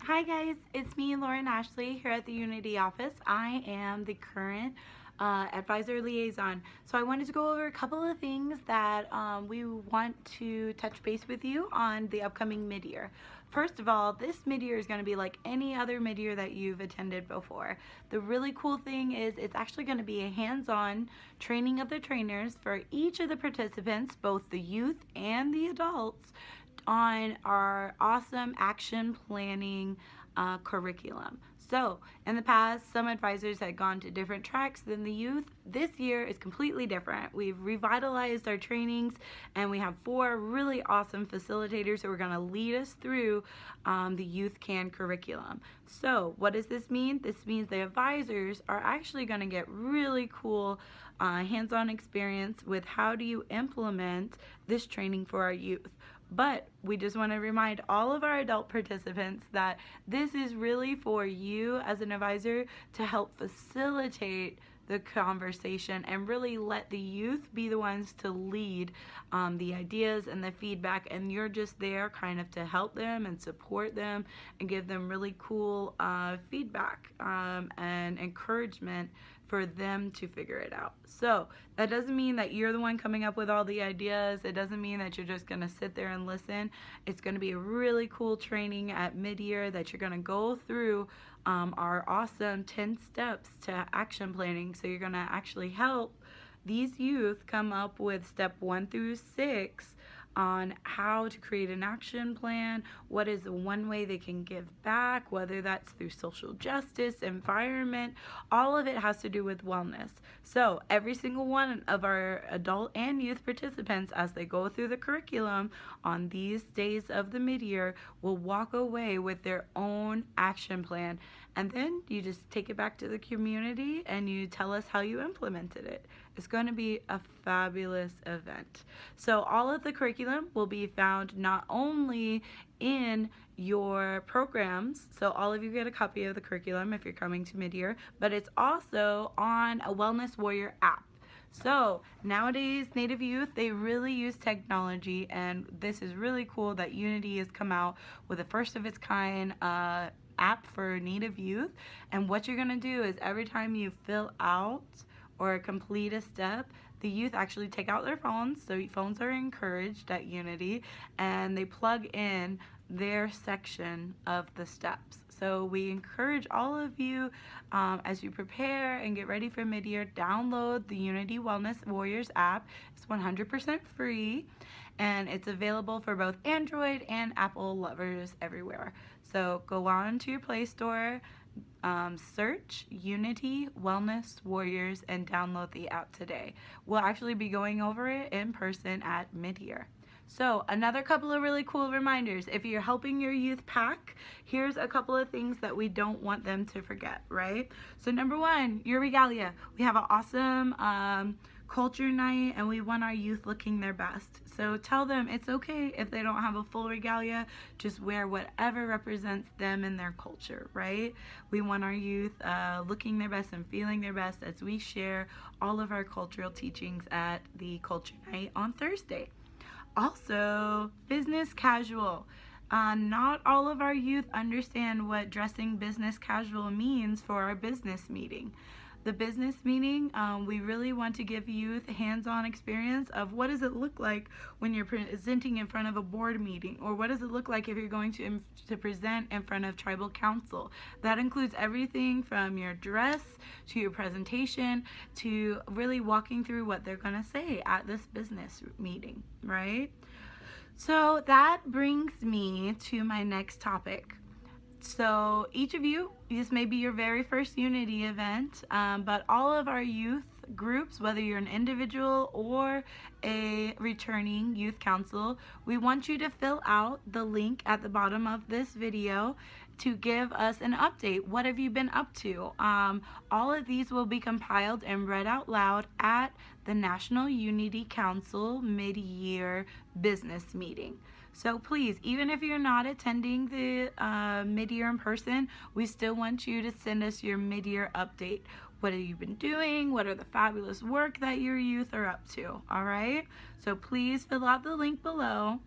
Hi guys, it's me, Lauren Ashley, here at the Unity office. I am the current advisor liaison. So I wanted to go over a couple of things that we want to touch base with you on the upcoming mid-year. First of all, this mid-year is going to be like any other mid-year that you've attended before. The really cool thing is it's actually going to be a hands-on training of the trainers for each of the participants, both the youth and the adults, on our awesome action planning curriculum. So, in the past, some advisors had gone to different tracks than the youth. This year is completely different. We've revitalized our trainings, and we have 4 really awesome facilitators who are going to lead us through the Youth Can curriculum. So, what does this mean? This means the advisors are actually going to get really cool hands-on experience with how do you implement this training for our youth. But we just want to remind all of our adult participants that this is really for you as an advisor to help facilitate the conversation and really let the youth be the ones to lead the ideas and the feedback, and you're just there kind of to help them and support them and give them really cool feedback and encouragement for them to figure it out. So that doesn't mean that you're the one coming up with all the ideas. It doesn't mean that you're just going to sit there and listen. It's going to be a really cool training at mid-year that you're going to go through our awesome 10 steps to action planning. So you're going to actually help these youth come up with step 1 through 6 on how to create an action plan, what is the one way they can give back, whether that's through social justice, environment, all of it has to do with wellness. So every single one of our adult and youth participants, as they go through the curriculum on these days of the mid-year, will walk away with their own action plan. And then you just take it back to the community and you tell us how you implemented it. It's going to be a fabulous event. So all of the curriculum will be found not only in your programs, so all of you get a copy of the curriculum if you're coming to mid-year, but it's also on a Wellness Warrior app. So nowadays, Native youth, they really use technology, and this is really cool that Unity has come out with a first of its kind app for Native youth. And what you're going to do is every time you fill out or complete a step, the youth actually take out their phones, so phones are encouraged at Unity, and they plug in their section of the steps. So we encourage all of you, as you prepare and get ready for mid-year, download the Unity Wellness Warriors app. It's 100% free, and it's available for both Android and Apple lovers everywhere. So go on to your Play Store, search Unity Wellness Warriors, and download the app today. We'll actually be going over it in person at mid-year. So another couple of really cool reminders. If you're helping your youth pack, here's a couple of things that we don't want them to forget, right? So number 1, your regalia. We have an awesome culture night, and we want our youth looking their best. So tell them it's okay if they don't have a full regalia, just wear whatever represents them and their culture, right? We want our youth looking their best and feeling their best as we share all of our cultural teachings at the culture night on Thursday. Also, business casual. Not all of our youth understand what dressing business casual means for our business meeting. The business meeting, we really want to give youth hands-on experience of what does it look like when you're presenting in front of a board meeting, or what does it look like if you're going to present in front of tribal council. That includes everything from your dress to your presentation to really walking through what they're going to say at this business meeting, right? So that brings me to my next topic. So each of you, this may be your very first Unity event, but all of our youth groups, whether you're an individual or a returning youth council, we want you to fill out the link at the bottom of this video to give us an update. What have you been up to? All of these will be compiled and read out loud at the National Unity Council mid-year business meeting. So please, even if you're not attending the mid-year in person, we still want you to send us your mid-year update. What have you been doing? What are the fabulous work that your youth are up to? All right? So please fill out the link below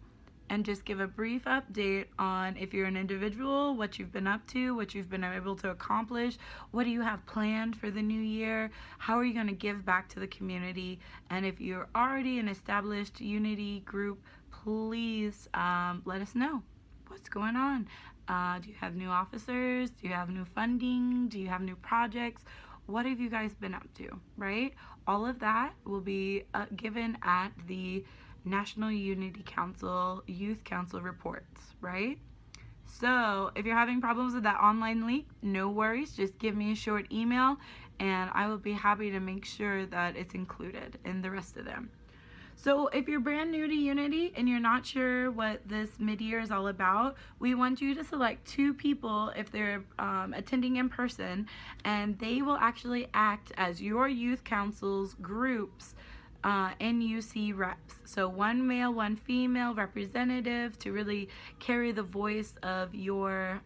and just give a brief update on if you're an individual, what you've been up to, what you've been able to accomplish, what do you have planned for the new year, how are you going to give back to the community, and if you're already an established Unity group, please let us know what's going on. Do you have new officers? Do you have new funding? Do you have new projects? What have you guys been up to, right? All of that will be given at the National Unity Council Youth Council reports, right? So if you're having problems with that online link, no worries. Just give me a short email and I will be happy to make sure that it's included in the rest of them. So if you're brand new to Unity and you're not sure what this mid-year is all about, we want you to select 2 people if they're attending in person, and they will actually act as your youth council's groups NUC reps. So 1 male, 1 female representative to really carry the voice of your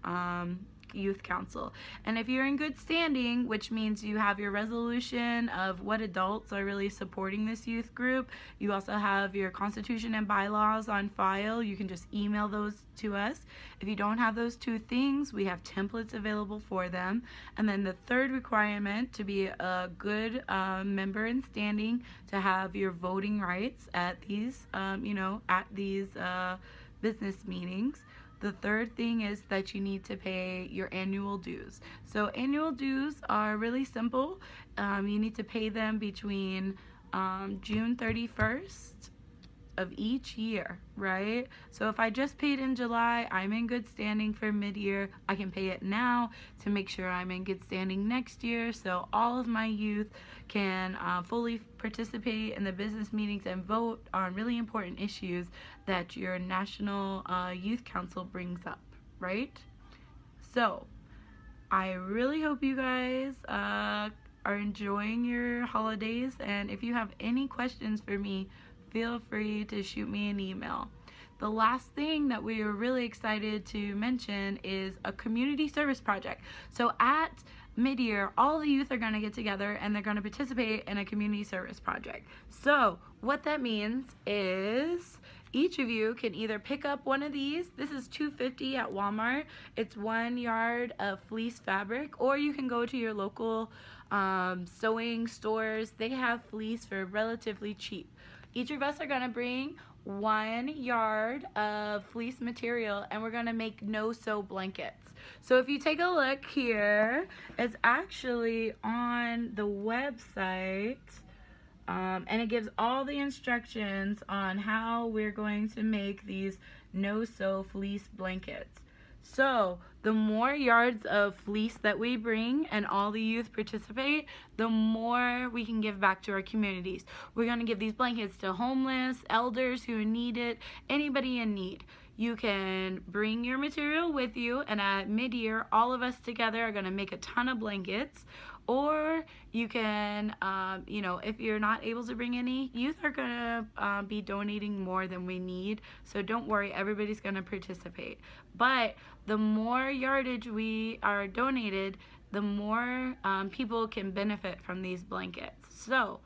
youth council. And if you're in good standing, which means you have your resolution of what adults are really supporting this youth group, you also have your constitution and bylaws on file, you can just email those to us. If you don't have those 2 things, we have templates available for them. And then the third requirement to be a good member in standing, to have your voting rights at these business meetings. The third thing is that you need to pay your annual dues. So annual dues are really simple. You need to pay them between June 31st of each year, right? So if I just paid in July, I'm in good standing for mid-year. I can pay it now to make sure I'm in good standing next year, so all of my youth can fully participate in the business meetings and vote on really important issues that your National Youth Council brings up, right? So I really hope you guys are enjoying your holidays, and if you have any questions for me, feel free to shoot me an email. The last thing that we are really excited to mention is a community service project. So at mid-year, all the youth are going to get together and they're going to participate in a community service project. So what that means is each of you can either pick up one of these. This is $2.50 at Walmart. It's 1 yard of fleece fabric, or you can go to your local sewing stores. They have fleece for relatively cheap. Each of us are going to bring 1 yard of fleece material, and we're going to make no-sew blankets. So if you take a look here, it's actually on the website, and it gives all the instructions on how we're going to make these no-sew fleece blankets. So the more yards of fleece that we bring and all the youth participate, the more we can give back to our communities. We're going to give these blankets to homeless, elders who need it, anybody in need. You can bring your material with you, and at mid-year, all of us together are going to make a ton of blankets. Or you can, if you're not able to bring any, youth are going to be donating more than we need. So don't worry, everybody's going to participate. But the more yardage we are donated, the more people can benefit from these blankets. So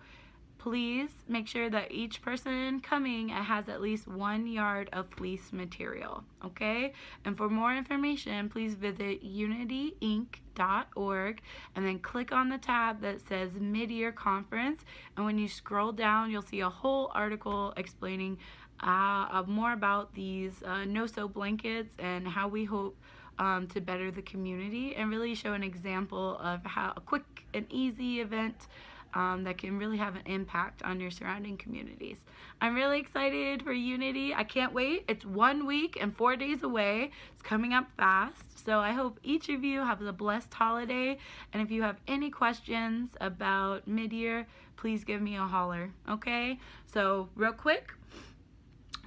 please make sure that each person coming has at least 1 yard of fleece material, okay? And for more information, please visit unityinc.org and then click on the tab that says Mid-Year Conference, and when you scroll down, you'll see a whole article explaining more about these no-sew blankets and how we hope to better the community, and really show an example of how a quick and easy event that can really have an impact on your surrounding communities. I'm really excited for Unity. I can't wait. It's 1 week and 4 days away. It's coming up fast. So I hope each of you have a blessed holiday. And if you have any questions about mid-year, please give me a holler, okay? So real quick,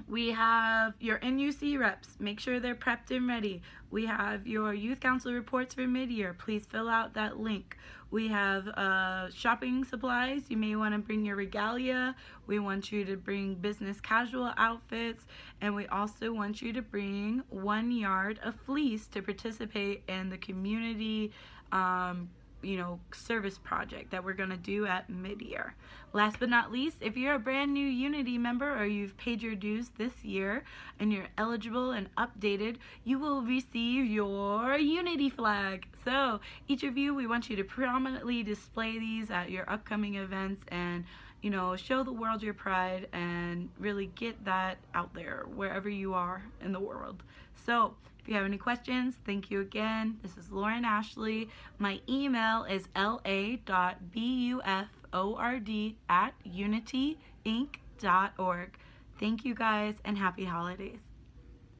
we have your NUC reps. Make sure they're prepped and ready. We have your youth council reports for mid-year. Please fill out that link. We have shopping supplies. You may want to bring your regalia. We want you to bring business casual outfits. And we also want you to bring 1 yard of fleece to participate in the community service project that we're going to do at mid-year. Last but not least, if you're a brand new Unity member or you've paid your dues this year and you're eligible and updated, you will receive your Unity flag. So each of you, we want you to prominently display these at your upcoming events and show the world your pride and really get that out there wherever you are in the world. So if you have any questions, thank you again. This is Lauren Ashley. My email is la.buford@unityinc.org. Thank you guys and happy holidays.